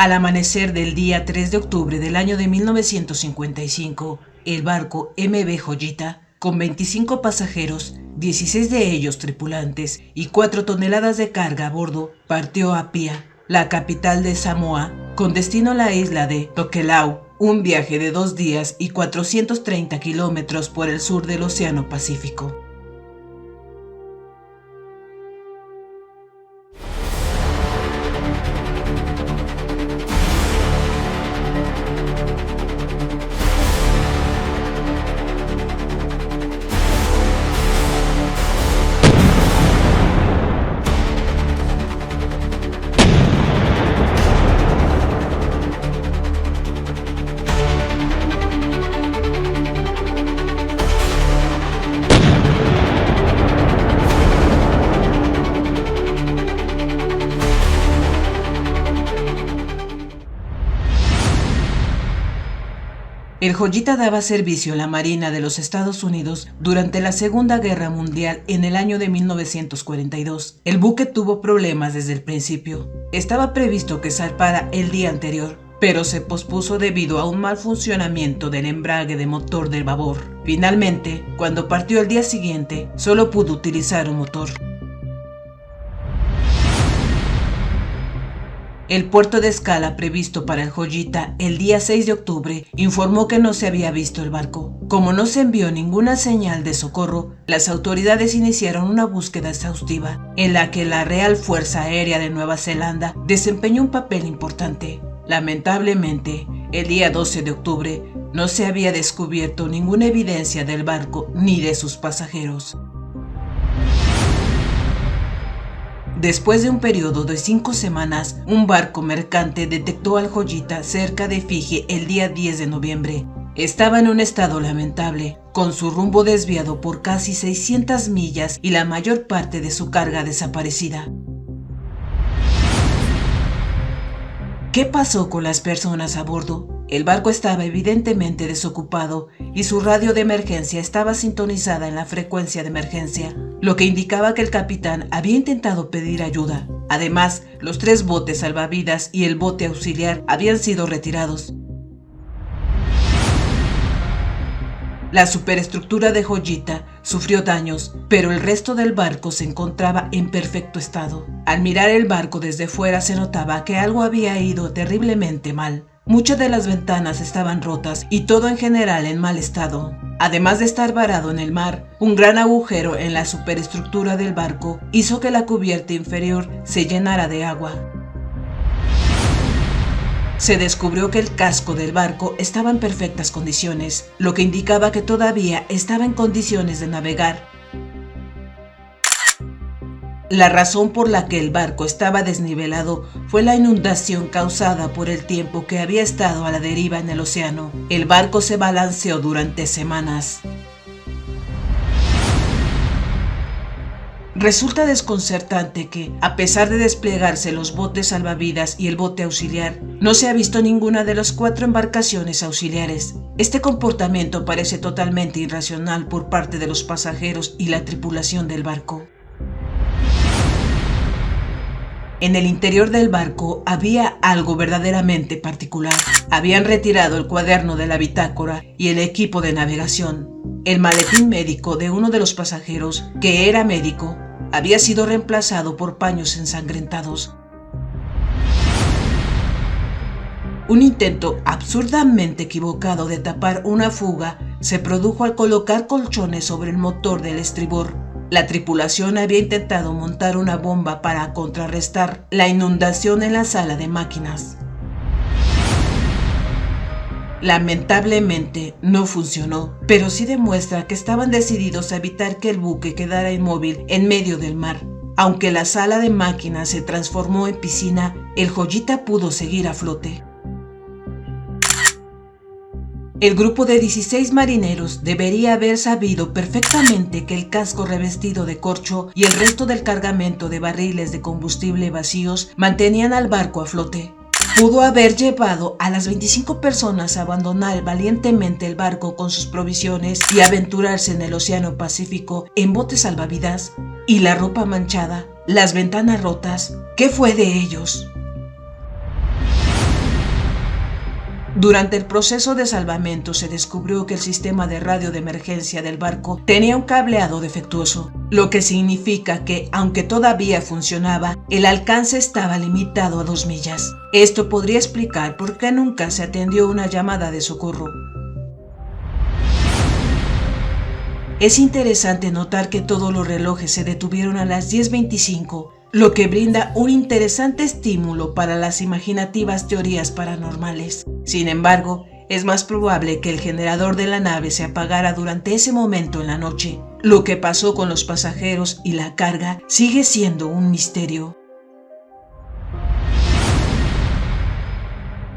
Al amanecer del día 3 de octubre del año de 1955, el barco MV Joyita, con 25 pasajeros, 16 de ellos tripulantes y 4 toneladas de carga a bordo, partió a Apia, la capital de Samoa, con destino a la isla de Tokelau, un viaje de 2 días y 430 kilómetros por el sur del Océano Pacífico. El Joyita daba servicio a la Marina de los Estados Unidos durante la Segunda Guerra Mundial en el año de 1942. El buque tuvo problemas desde el principio. Estaba previsto que zarpara el día anterior, pero se pospuso debido a un mal funcionamiento del embrague de motor del babor. Finalmente, cuando partió el día siguiente, solo pudo utilizar un motor. El puerto de escala previsto para el Joyita el día 6 de octubre informó que no se había visto el barco. Como no se envió ninguna señal de socorro, las autoridades iniciaron una búsqueda exhaustiva, en la que la Real Fuerza Aérea de Nueva Zelanda desempeñó un papel importante. Lamentablemente, el día 12 de octubre no se había descubierto ninguna evidencia del barco ni de sus pasajeros. Después de un periodo de 5 semanas, un barco mercante detectó al Joyita cerca de Fiji el día 10 de noviembre. Estaba en un estado lamentable, con su rumbo desviado por casi 600 millas y la mayor parte de su carga desaparecida. ¿Qué pasó con las personas a bordo? El barco estaba evidentemente desocupado y su radio de emergencia estaba sintonizada en la frecuencia de emergencia, lo que indicaba que el capitán había intentado pedir ayuda. Además, los 3 botes salvavidas y el bote auxiliar habían sido retirados. La superestructura de Joyita sufrió daños, pero el resto del barco se encontraba en perfecto estado. Al mirar el barco desde fuera se notaba que algo había ido terriblemente mal. Muchas de las ventanas estaban rotas y todo en general en mal estado. Además de estar varado en el mar, un gran agujero en la superestructura del barco hizo que la cubierta inferior se llenara de agua. Se descubrió que el casco del barco estaba en perfectas condiciones, lo que indicaba que todavía estaba en condiciones de navegar. La razón por la que el barco estaba desnivelado fue la inundación causada por el tiempo que había estado a la deriva en el océano. El barco se balanceó durante semanas. Resulta desconcertante que, a pesar de desplegarse los botes salvavidas y el bote auxiliar, no se ha visto ninguna de las 4 embarcaciones auxiliares. Este comportamiento parece totalmente irracional por parte de los pasajeros y la tripulación del barco. En el interior del barco había algo verdaderamente particular. Habían retirado el cuaderno de la bitácora y el equipo de navegación. El maletín médico de uno de los pasajeros, que era médico, había sido reemplazado por paños ensangrentados. Un intento absurdamente equivocado de tapar una fuga se produjo al colocar colchones sobre el motor del estribor. La tripulación había intentado montar una bomba para contrarrestar la inundación en la sala de máquinas. Lamentablemente no funcionó, pero sí demuestra que estaban decididos a evitar que el buque quedara inmóvil en medio del mar. Aunque la sala de máquinas se transformó en piscina, el Joyita pudo seguir a flote. El grupo de 16 marineros debería haber sabido perfectamente que el casco revestido de corcho y el resto del cargamento de barriles de combustible vacíos mantenían al barco a flote. Pudo haber llevado a las 25 personas a abandonar valientemente el barco con sus provisiones y aventurarse en el Océano Pacífico en botes salvavidas. ¿Y la ropa manchada? ¿Las ventanas rotas? ¿Qué fue de ellos? Durante el proceso de salvamento se descubrió que el sistema de radio de emergencia del barco tenía un cableado defectuoso, lo que significa que, aunque todavía funcionaba, el alcance estaba limitado a 2 millas. Esto podría explicar por qué nunca se atendió una llamada de socorro. Es interesante notar que todos los relojes se detuvieron a las 10:25, lo que brinda un interesante estímulo para las imaginativas teorías paranormales. Sin embargo, es más probable que el generador de la nave se apagara durante ese momento en la noche. Lo que pasó con los pasajeros y la carga sigue siendo un misterio.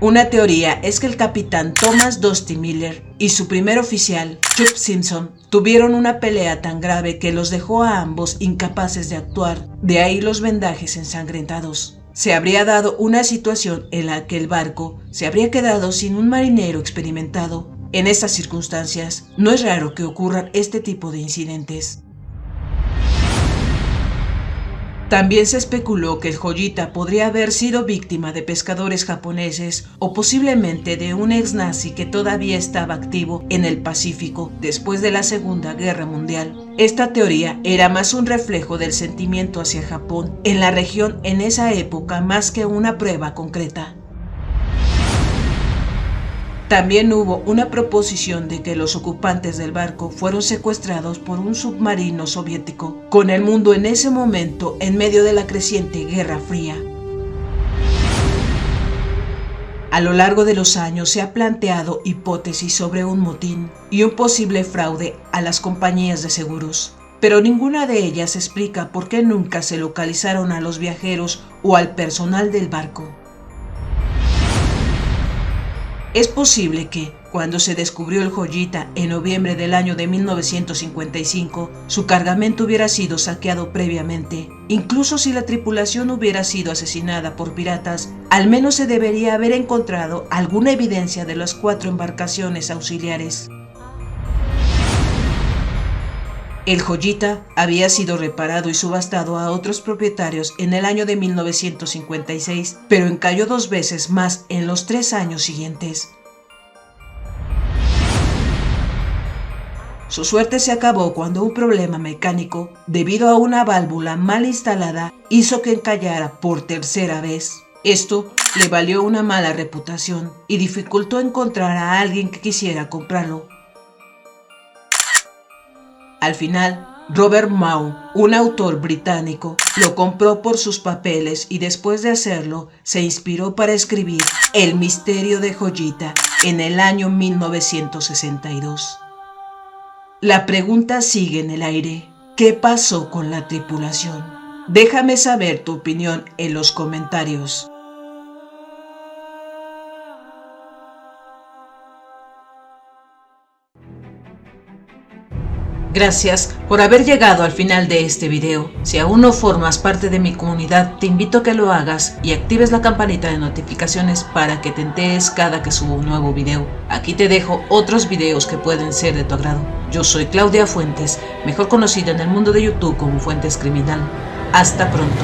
Una teoría es que el capitán Thomas Dusty Miller y su primer oficial, Chuck Simpson, tuvieron una pelea tan grave que los dejó a ambos incapaces de actuar, de ahí los vendajes ensangrentados. Se habría dado una situación en la que el barco se habría quedado sin un marinero experimentado. En estas circunstancias, no es raro que ocurran este tipo de incidentes. También se especuló que el Joyita podría haber sido víctima de pescadores japoneses o posiblemente de un ex nazi que todavía estaba activo en el Pacífico después de la Segunda Guerra Mundial. Esta teoría era más un reflejo del sentimiento hacia Japón en la región en esa época más que una prueba concreta. También hubo una proposición de que los ocupantes del barco fueron secuestrados por un submarino soviético, con el mundo en ese momento en medio de la creciente Guerra Fría. A lo largo de los años se ha planteado hipótesis sobre un motín y un posible fraude a las compañías de seguros, pero ninguna de ellas explica por qué nunca se localizaron a los viajeros o al personal del barco. Es posible que, cuando se descubrió el Joyita en noviembre del año de 1955, su cargamento hubiera sido saqueado previamente. Incluso si la tripulación hubiera sido asesinada por piratas, al menos se debería haber encontrado alguna evidencia de las 4 embarcaciones auxiliares. El Joyita había sido reparado y subastado a otros propietarios en el año de 1956, pero encalló 2 veces más en los 3 años siguientes. Su suerte se acabó cuando un problema mecánico, debido a una válvula mal instalada, hizo que encallara por 3ª vez. Esto le valió una mala reputación y dificultó encontrar a alguien que quisiera comprarlo. Al final, Robert Maughan, un autor británico, lo compró por sus papeles y después de hacerlo, se inspiró para escribir El misterio de Joyita en el año 1962. La pregunta sigue en el aire. ¿Qué pasó con la tripulación? Déjame saber tu opinión en los comentarios. Gracias por haber llegado al final de este video. Si aún no formas parte de mi comunidad, te invito a que lo hagas y actives la campanita de notificaciones para que te enteres cada que subo un nuevo video. Aquí te dejo otros videos que pueden ser de tu agrado. Yo soy Claudia Fuentes, mejor conocida en el mundo de YouTube como Fuentes Criminal. Hasta pronto.